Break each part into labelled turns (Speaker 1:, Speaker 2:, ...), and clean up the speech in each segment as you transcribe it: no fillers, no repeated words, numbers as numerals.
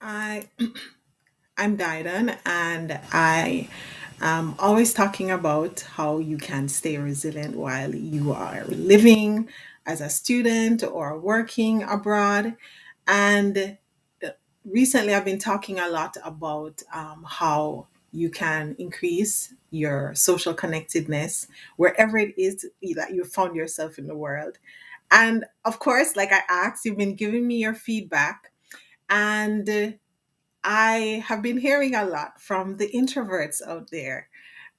Speaker 1: I I'm Didan, and I am always talking about how you can stay resilient while you are living as a student or working abroad. And recently, I've been talking a lot about how you can increase your social connectedness wherever it is that you found yourself in the world. And of course, like I asked, you've been giving me your feedback. And I have been hearing a lot from the introverts out there,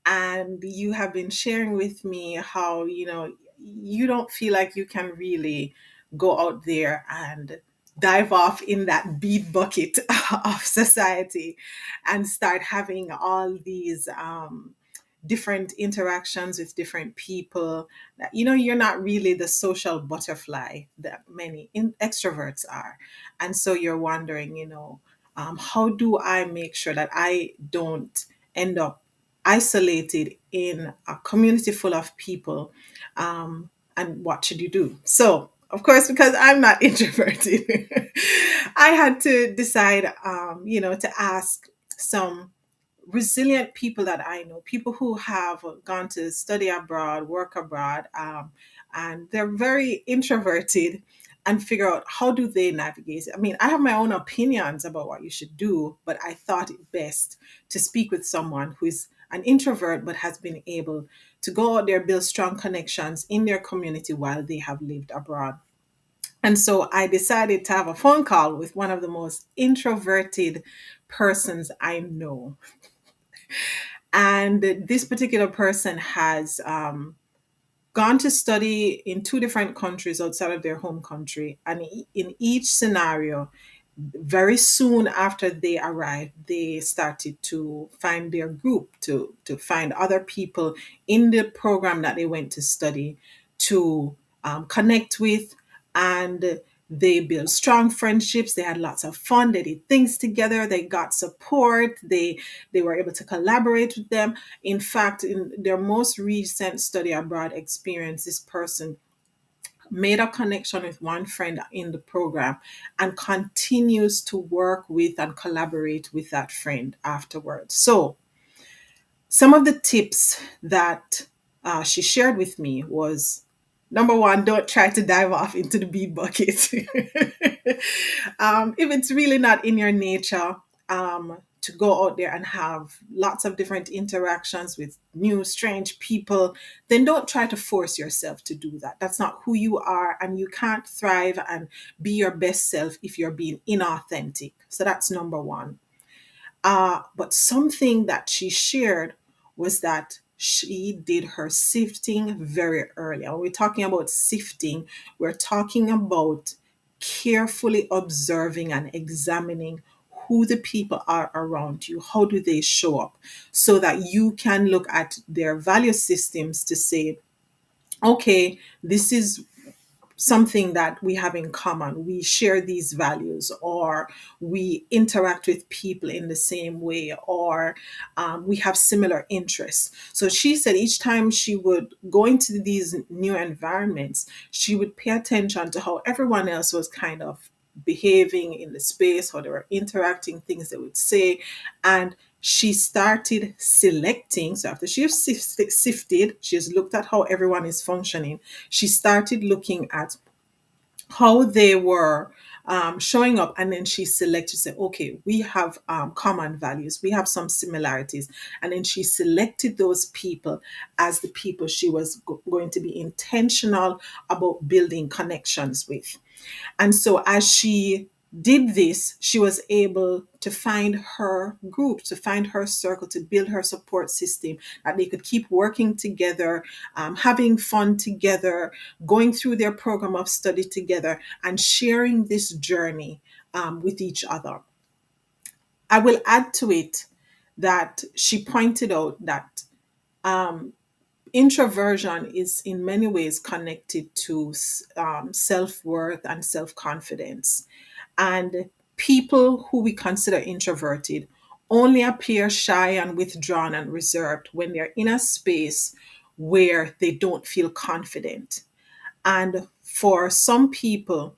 Speaker 1: and you have been sharing with me how, you don't feel like you can really go out there and dive off in that bead bucket of society and start having all these different interactions with different people. That you're not really the social butterfly that many extroverts are. And so you're wondering, how do I make sure that I don't end up isolated in a community full of people? And what should you do? So, of course, because I'm not introverted, I had to decide, to ask some resilient people that I know, people who have gone to study abroad, work abroad, and they're very introverted, and figure out how do they navigate it. I mean, I have my own opinions about what you should do, but I thought it best to speak with someone who is an introvert but has been able to go out there, build strong connections in their community while they have lived abroad. And so I decided to have a phone call with one of the most introverted persons I know. And this particular person has gone to study in two different countries outside of their home country. And in each scenario, very soon after they arrived, they started to find their group, to find other people in the program that they went to study, to connect with. And they built strong friendships. They had lots of fun. They did things together. They got support. They were able to collaborate with them. In fact, in their most recent study abroad experience, this person made a connection with one friend in the program and continues to work with and collaborate with that friend afterwards. So, some of the tips that she shared with me was, number one, don't try to dive off into the bead bucket. If it's really not in your nature to go out there and have lots of different interactions with new, strange people, then don't try to force yourself to do that. That's not who you are, and you can't thrive and be your best self if you're being inauthentic. So that's number one. But something that she shared was that she did her sifting very early. And we're talking about sifting, we're talking about carefully observing and examining who the people are around you. How do they show up? So that you can look at their value systems to say, okay, this is something that we have in common. We share these values, or we interact with people in the same way, or we have similar interests. So she said each time she would go into these new environments, she would pay attention to how everyone else was kind of behaving in the space, how they were interacting, things they would say. And she started selecting. So after she has sifted, she has looked at how everyone is functioning. She started looking at how they were showing up, and then she selected, said, okay, we have common values, we have some similarities. And then she selected those people as the people she was going to be intentional about building connections with. And so as she did this, she was able to find her group, to find her circle, to build her support system, that they could keep working together, having fun together, going through their program of study together, and sharing this journey with each other. I will add to it that she pointed out that introversion is in many ways connected to self worth and self confidence. And people who we consider introverted only appear shy and withdrawn and reserved when they're in a space where they don't feel confident. And for some people,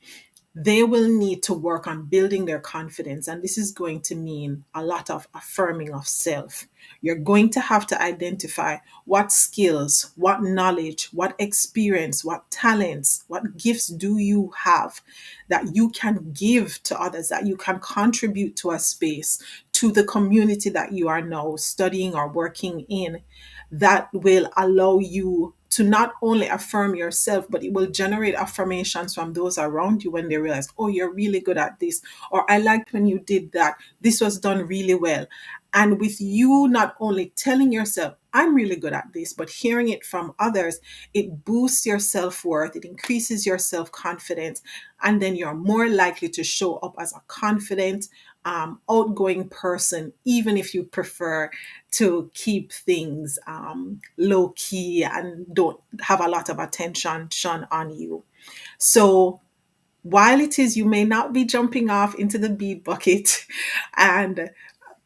Speaker 1: they will need to work on building their confidence. And this is going to mean a lot of affirming of self. You're going to have to identify what skills, what knowledge, what experience, what talents, what gifts do you have that you can give to others, that you can contribute to a space, to the community that you are now studying or working in, that will allow you to not only affirm yourself, but it will generate affirmations from those around you when they realize, oh, you're really good at this, or I liked when you did that. This was done really well. And with you not only telling yourself, I'm really good at this, but hearing it from others, it boosts your self worth, it increases your self confidence, and then you're more likely to show up as a confident, outgoing person, even if you prefer to keep things low key and don't have a lot of attention shone on you. So while it is you may not be jumping off into the bead bucket and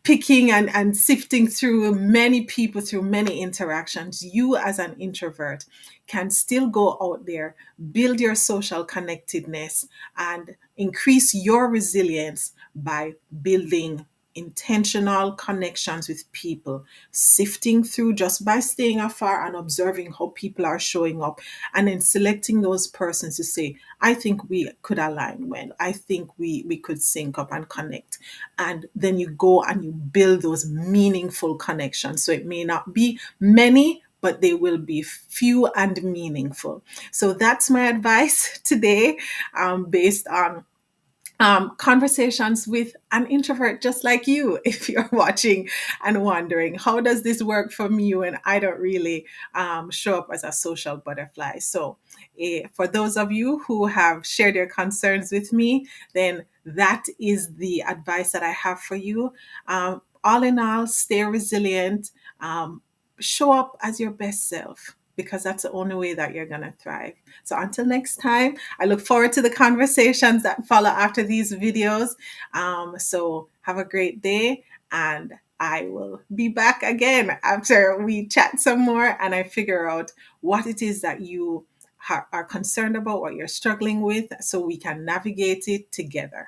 Speaker 1: picking and sifting through many people, through many interactions, you as an introvert can still go out there, build your social connectedness, and increase your resilience by building intentional connections with people, sifting through just by staying afar and observing how people are showing up, and then selecting those persons to say, I think we could align well. I think we could sync up and connect. And then you go and you build those meaningful connections. So it may not be many, but they will be few and meaningful. So that's my advice today, based on conversations with an introvert just like you. If you're watching and wondering, how does this work for me when I don't really show up as a social butterfly? So, for those of you who have shared your concerns with me, then that is the advice that I have for you. All in all, stay resilient, show up as your best self, because that's the only way that you're going to thrive. So until next time, I look forward to the conversations that follow after these videos. So have a great day, and I will be back again after we chat some more and I figure out what it is that you are concerned about, what you're struggling with, so we can navigate it together.